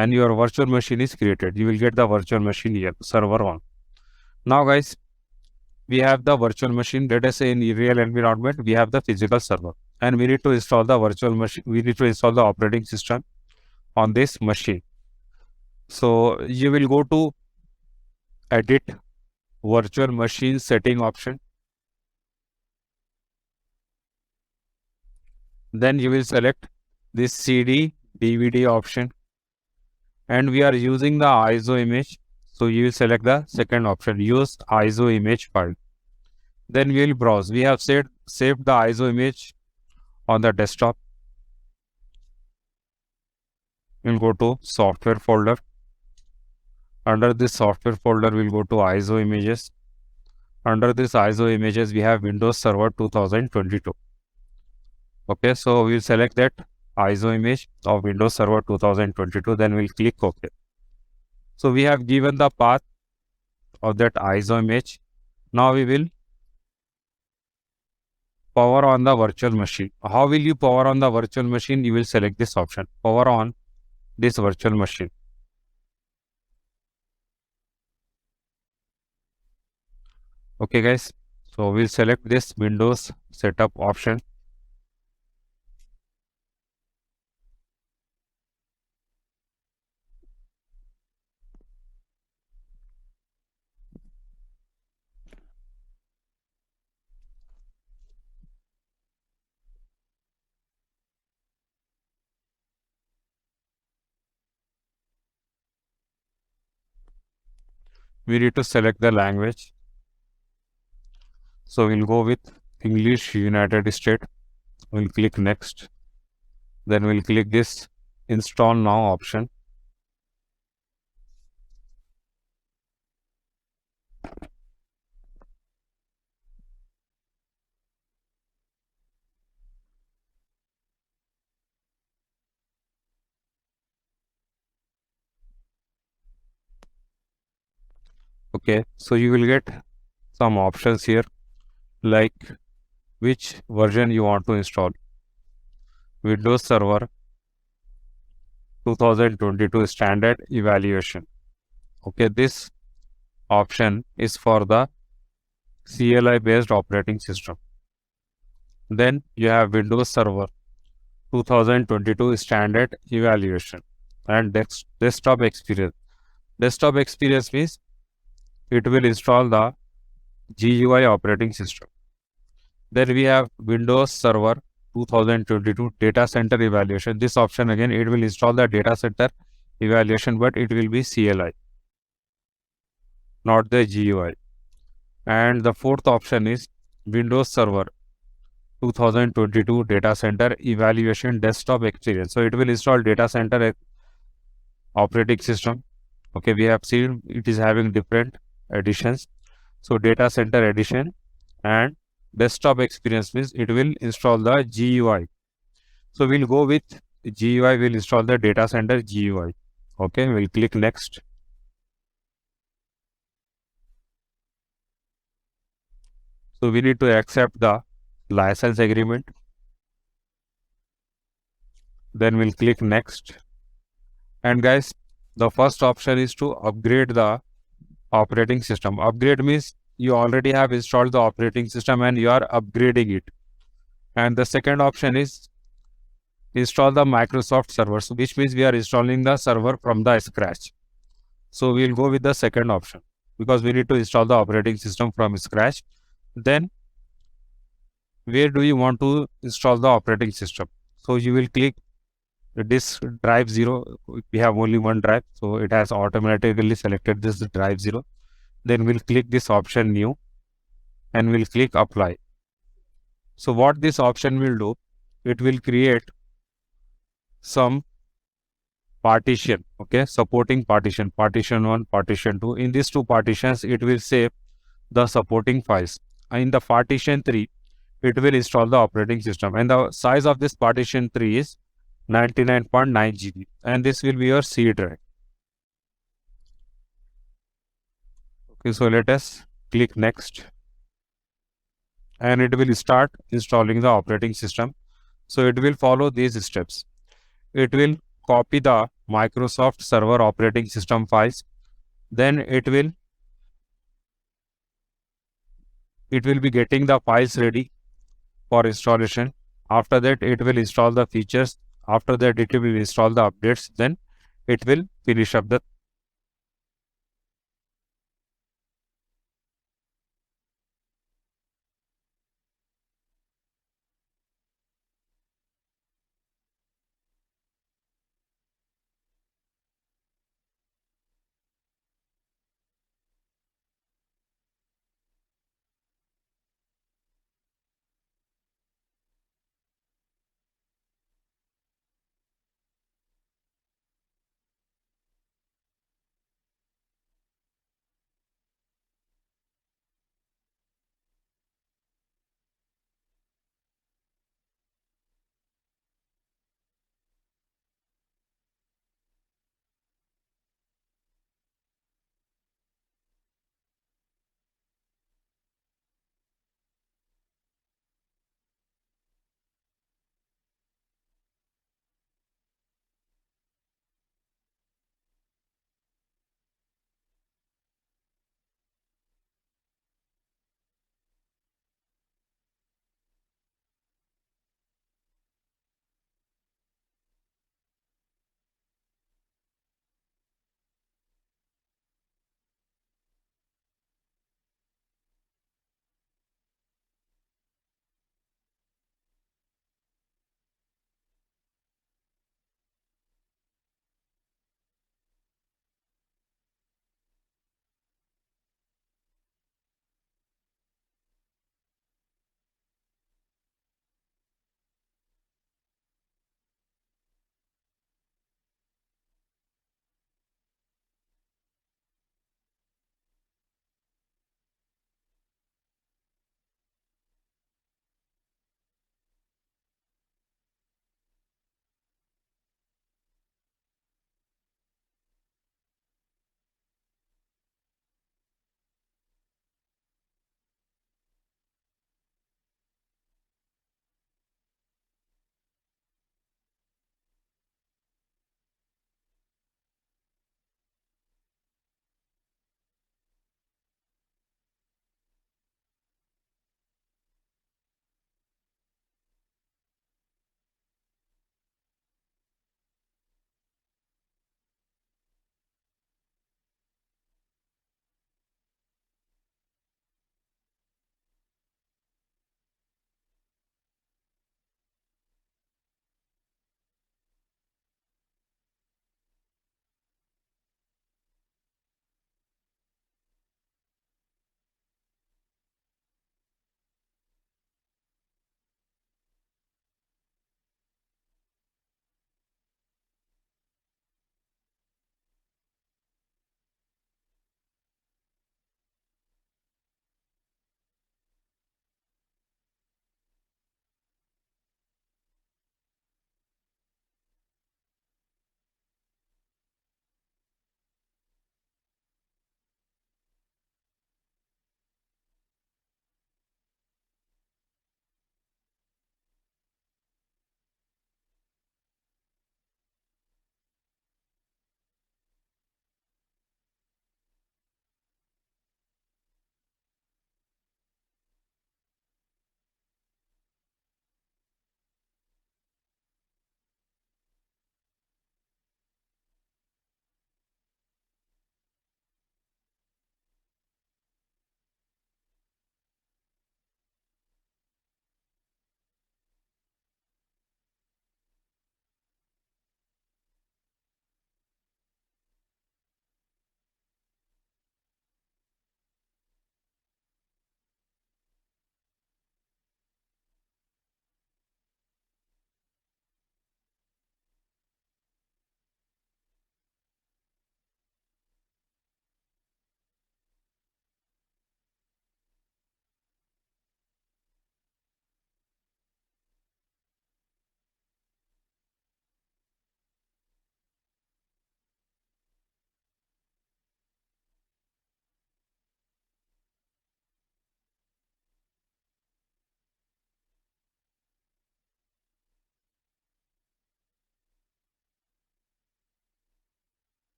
and your virtual machine is created. You will get the virtual machine here, server 1. Now guys, we have the virtual machine. Let us say in real environment, we have the physical server, and we need to install the virtual machine. We need to install the operating system on this machine. So you will go to edit virtual machine setting option. Then you will select this CD DVD option, and we are using the ISO image. So you will select the second option, use ISO image file. Then we will browse. We have saved the ISO image on the desktop. We'll go to software folder. Under this software folder, we'll go to ISO images. Under this ISO images, we have Windows Server 2022. Okay, so we'll select that ISO image of Windows Server 2022. Then we'll click OK. So we have given the path of that ISO image. Now we will power on the virtual machine. How will you power on the virtual machine? You will select this option, power on this virtual machine. Okay guys, so we'll select this Windows setup option. We need to select the language. So we'll go with English United States. We'll click next. Then we'll click this install now option. Okay, so you will get some options here, like which version you want to install. Windows Server 2022 standard evaluation. Okay, this option is for the CLI based operating system. Then you have Windows Server 2022 standard evaluation and desktop experience. Desktop experience means it will install the GUI operating system. Then we have Windows Server 2022 data center evaluation. This option again, it will install the data center evaluation, but it will be CLI, not the GUI. And the fourth option is Windows Server 2022 data center evaluation desktop experience. So it will install data center operating system. Okay, we have seen it is having different editions. So data center edition and desktop experience means it will install the GUI. So we'll go with GUI, we'll install the data center GUI. Okay, we'll click next. So we need to accept the license agreement. Then we'll click next. And guys, the first option is to upgrade the operating system. Upgrade means you already have installed the operating system and you are upgrading it. And the second option is install the Microsoft servers, which means we are installing the server from the scratch. So we'll go with the second option because we need to install the operating system from scratch. Then where do you want to install the operating system? So you will click this drive 0. We have only one drive, so it has automatically selected this drive 0. Then we'll click this option new and we'll click apply. So what this option will do, it will create some partition, okay, supporting partition 1, partition 2. In these two partitions, it will save the supporting files. In the partition 3, it will install the operating system, and the size of this partition 3 is 99.9 GB, and this will be your C drive. Okay, so let us click next, and it will start installing the operating system. So it will follow these steps. It will copy the Microsoft Server operating system files. Then it will be getting the files ready for installation. After that, it will install the features. After that, it will install the updates. Then it will finish up the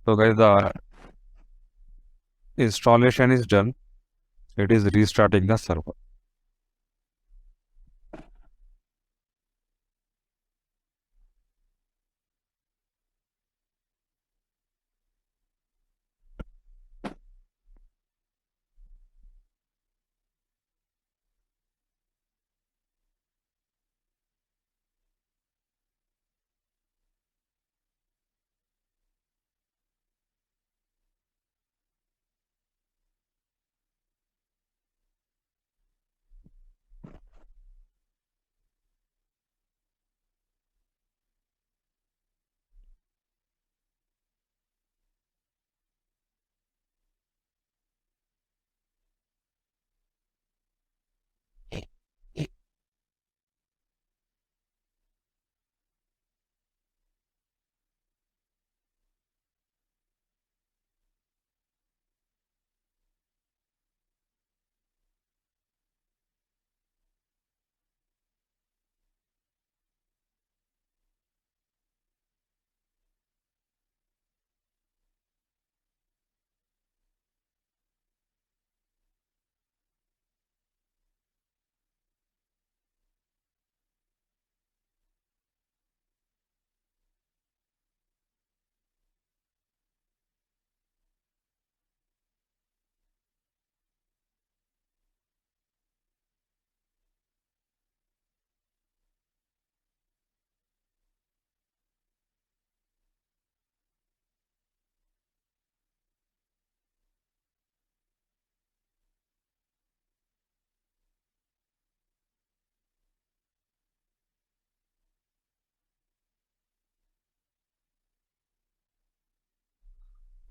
So guys, the installation is done. It is restarting the server.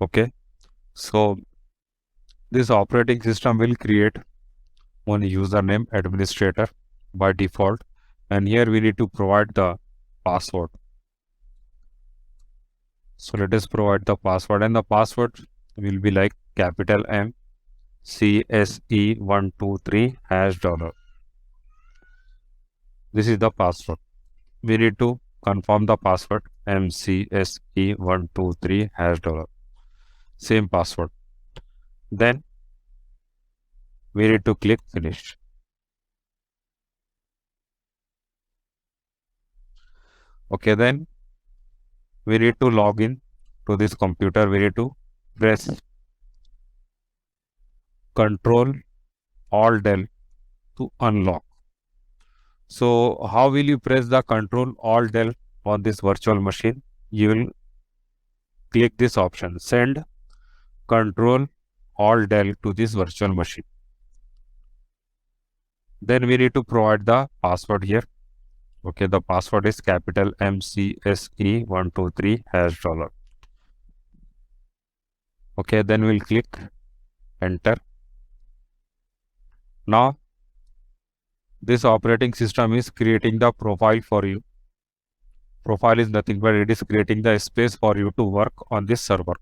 Okay. So this operating system will create one username administrator by default, and here we need to provide the password. So let us provide the password, and the password will be like capital M CSE123 hash dollar. This is the password. We need to confirm the password MCSE123 hash dollar. Same password. Then we need to click finish. Okay, then we need to log in to this computer. We need to press Control Alt Del to unlock. So how will you press the Control Alt Del on this virtual machine? You will click this option, send Control Alt Del to this virtual machine. Then we need to provide the password here. Okay, the password is capital MCSE123 hash dollar. Okay, then we'll click enter. Now this operating system is creating the profile for you. Profile is nothing but it is creating the space for you to work on this server.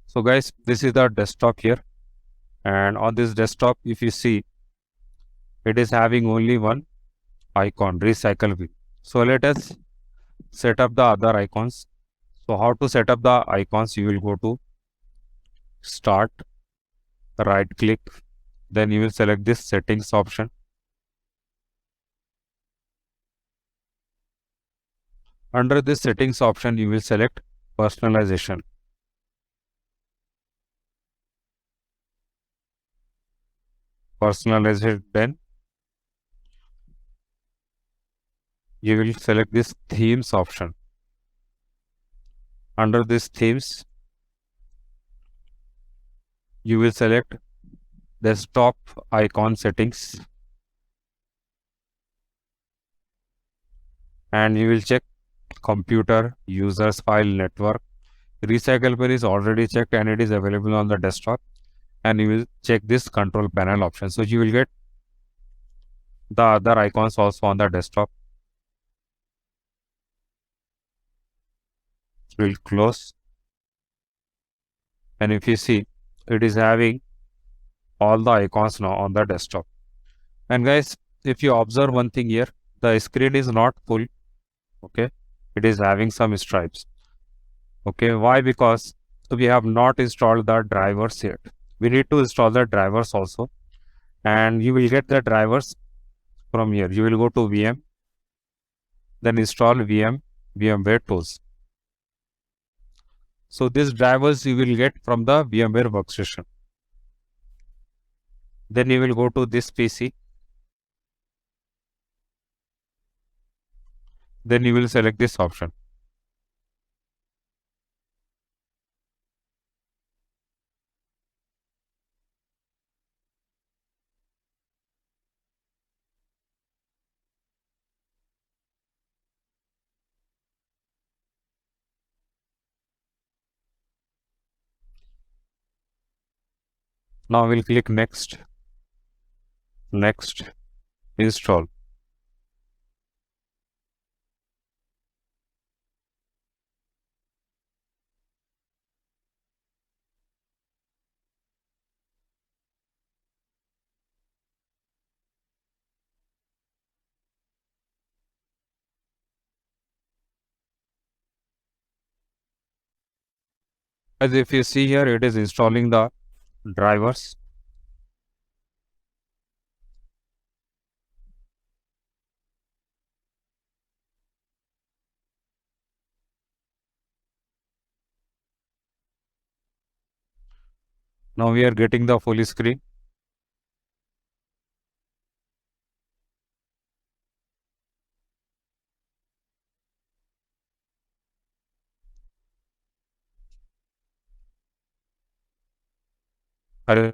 So guys, this is the desktop here, and on this desktop if you see, it is having only one icon, recycle bin. So let us set up the other icons. So how to set up the icons? You will go to start, right click, then you will select this settings option. Under this settings option, you will select personalization. Personalization, then you will select this themes option. Under this themes, you will select desktop icon settings, and you will check computer, users, file, network. Recycle bin is already checked and it is available on the desktop, and you will check this control panel option. So you will get the other icons also on the desktop. We'll close, and if you see, it is having all the icons now on the desktop. And guys, if you observe one thing here, the screen is not full. Okay, it is having some stripes. Okay, why? Because we have not installed the drivers yet. We need to install the drivers also, and you will get the drivers from here. You will go to VM, then install VMware tools. So these drivers you will get from the VMware workstation. Then you will go to this PC. Then you will select this option. Now we'll click next, next, install. As if you see here, it is installing the drivers. Now we are getting the full screen. Are-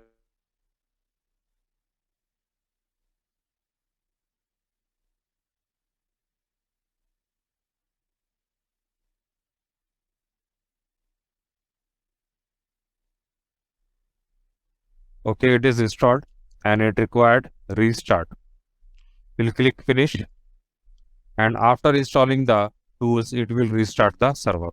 Okay, it is installed and it required restart. We'll click finish, and after installing the tools, it will restart the server.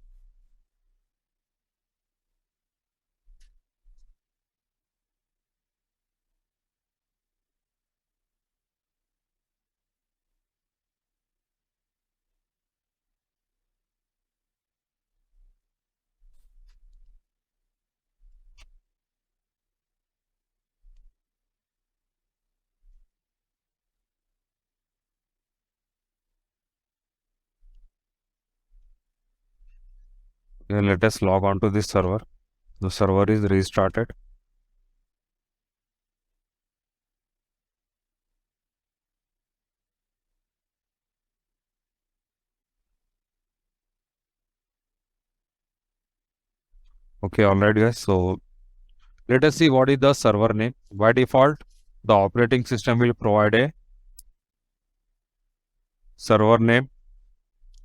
Then let us log on to this server. The server is restarted. Okay, alright guys. So let us see what is the server name. By default, the operating system will provide a server name.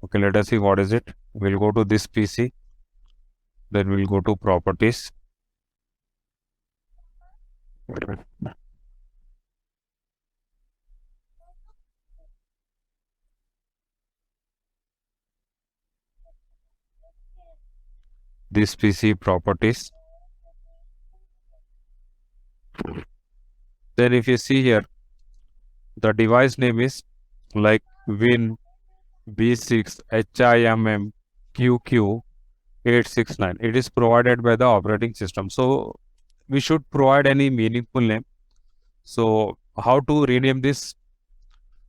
Okay, let us see what is it. We'll go to this PC. Then we'll go to properties. This PC properties. Then if you see here, the device name is like Win B6 HIMM QQ 869. It is provided by the operating system. So we should provide any meaningful name. So how to rename this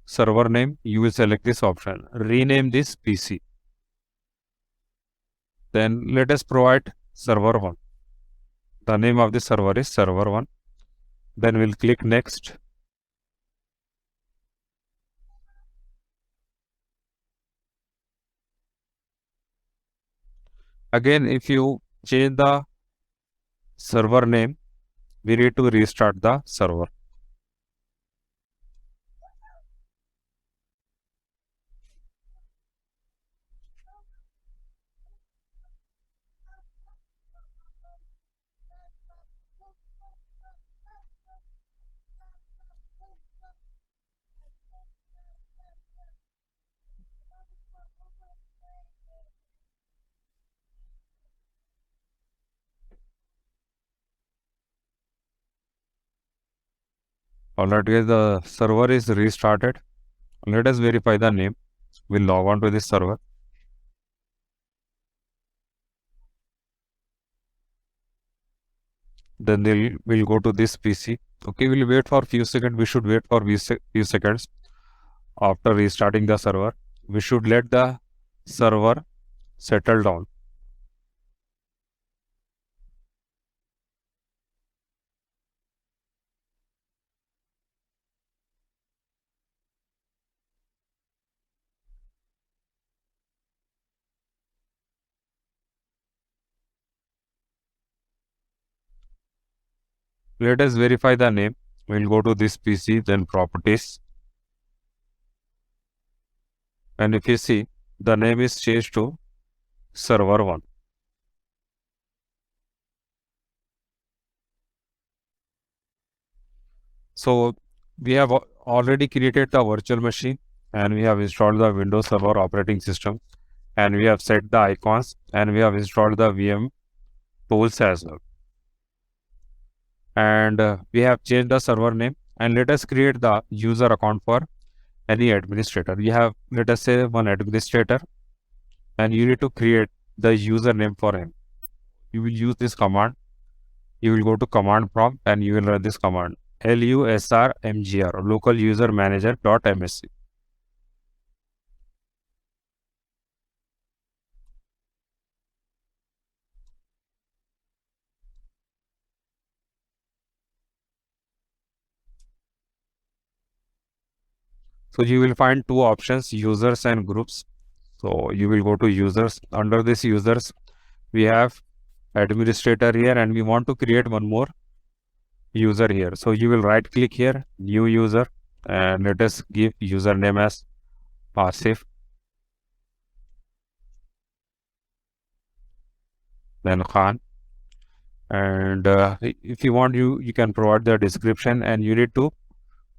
server name? You will select this option. Rename this PC. Then let us provide server 1. The name of the server is server 1. Then we'll click next. Again, if you change the server name, we need to restart the server. Alright guys, the server is restarted. Let us verify the name. We'll log on to this server. Then we'll go to this PC. Okay, we'll wait for few seconds. We should wait for few seconds. After restarting the server, we should let the server settle down. Let us verify the name. We'll go to this PC, then properties. And if you see, the name is changed to server 1. So we have already created the virtual machine, and we have installed the Windows Server operating system, and we have set the icons, and we have installed the VM tools as well. And we have changed the server name, and let us create the user account for any administrator. We have, let us say, one administrator, and you need to create the username for him. You will use this command. You will go to command prompt and you will run this command, lusrmgr, local user manager.msc. So you will find two options, users and groups. So you will go to users. Under this users, we have administrator here, and we want to create one more user here. So you will right click here, new user, and let us give username as Asif. Then Khan. And if you want, you can provide the description, and you need to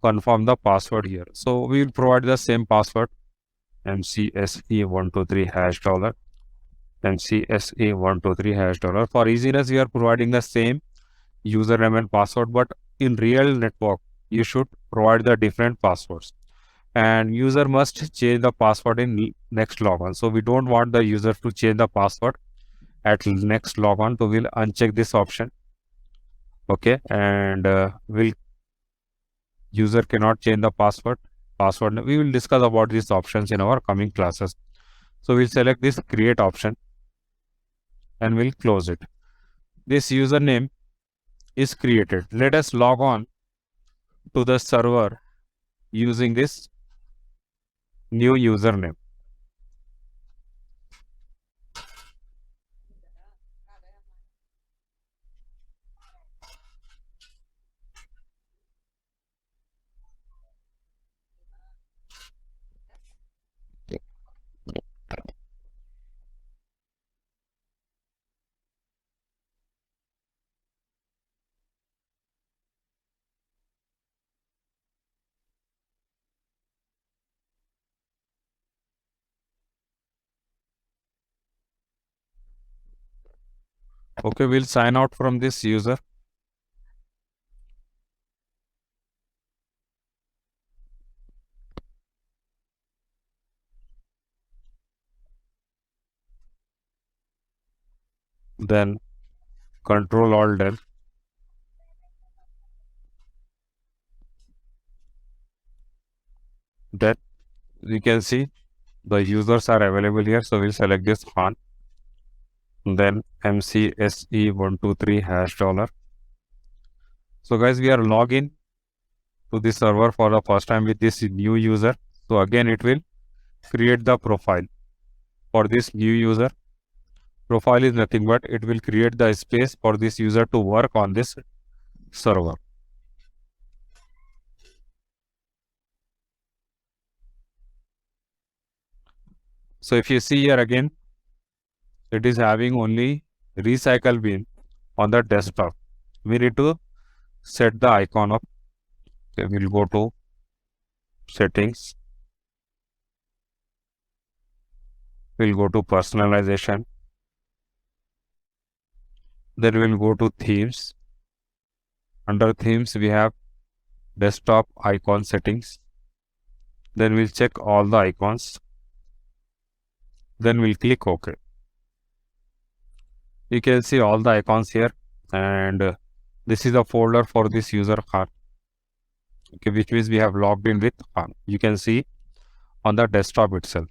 confirm the password here. So we will provide the same password, MCSE123 hash dollar, MCSE123 hash dollar. For easiness, we are providing the same username and password, but in real network, you should provide the different passwords. And user must change the password in next logon. So we don't want the user to change the password at next logon. So we'll uncheck this option. Okay, and user cannot change the password. We will discuss about these options in our coming classes. So we'll select this create option and we'll close it. This username is created. Let us log on to the server using this new username. Okay, we'll sign out from this user. Then Control Alt Del. Then you can see the users are available here. So we'll select this Khan. Then MCSE123 hash dollar. So guys, we are login to this server for the first time with this new user. So again, it will create the profile for this new user. Profile is nothing but it will create the space for this user to work on this server. So if you see here again, it is having only recycle bin on the desktop. We need to set the icon up. Okay, we'll go to settings. We'll go to personalization. Then we'll go to themes. Under themes, we have desktop icon settings. Then we'll check all the icons. Then we'll click OK. You can see all the icons here, and this is a folder for this user Khan. Okay, which means we have logged in with Khan. You can see on the desktop itself.